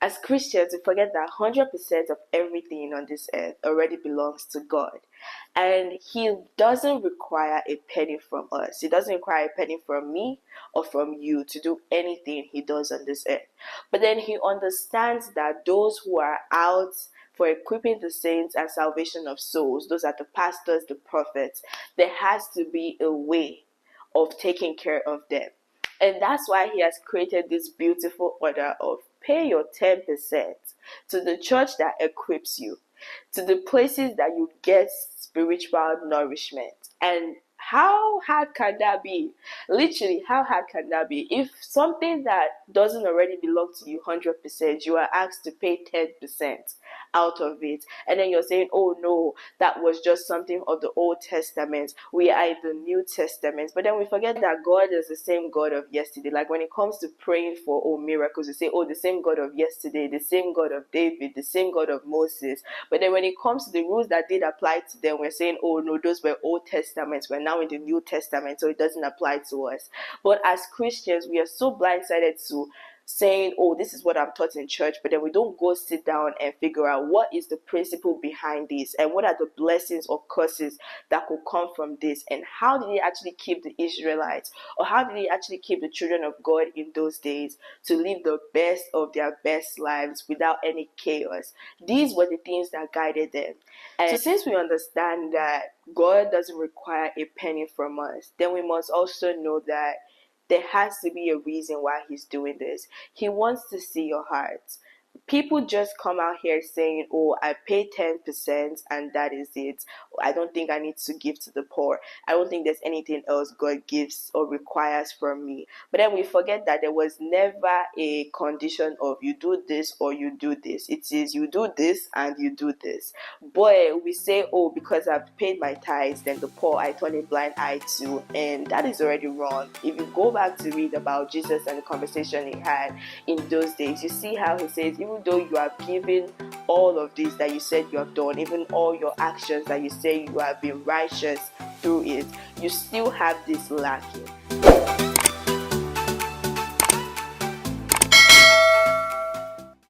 As Christians, we forget that 100% of everything on this earth already belongs to God. And He doesn't require a penny from us. He doesn't require a penny from me or from you to do anything He does on this earth. But then He understands that those who are out for equipping the saints and salvation of souls, those are the pastors, the prophets, there has to be a way of taking care of them. And that's why He has created this beautiful order of pay your 10% to the church that equips you, to the places that you get spiritual nourishment. And how hard can that be? Literally, how hard can that be? If something that doesn't already belong to you 100%, you are asked to pay 10% out of it, and then you're saying, oh no, that was just something of the Old Testament, we are in the New Testament. But then we forget that God is the same God of yesterday. Like when it comes to praying for miracles, we say, oh, the same God of yesterday, the same God of David, the same God of Moses. But then when it comes to the rules that did apply to them, we're saying, oh no, those were Old Testaments, we're now in the New Testament, so it doesn't apply to us. But as Christians, we are so blindsided to saying, oh, this is what I'm taught in church, but then we don't go sit down and figure out what is the principle behind this, and what are the blessings or curses that could come from this, and how did He actually keep the Israelites, or how did He actually keep the children of God in those days to live the best of their best lives without any chaos. These were the things that guided them. And so since we understand that God doesn't require a penny from us, then we must also know that there has to be a reason why He's doing this. He wants to see your heart. People just come out here saying, oh, I pay 10% and that is it. I don't think I need to give to the poor. I don't think there's anything else God gives or requires from me. But then we forget that there was never a condition of you do this or you do this. It is you do this and you do this. Boy, we say, oh, because I've paid my tithes, then the poor I turn a blind eye to. And that is already wrong. If you go back to read about Jesus and the conversation He had in those days, you see how He says, even though you have given all of this that you said you have done, even all your actions that you say you have been righteous through it, you still have this lacking.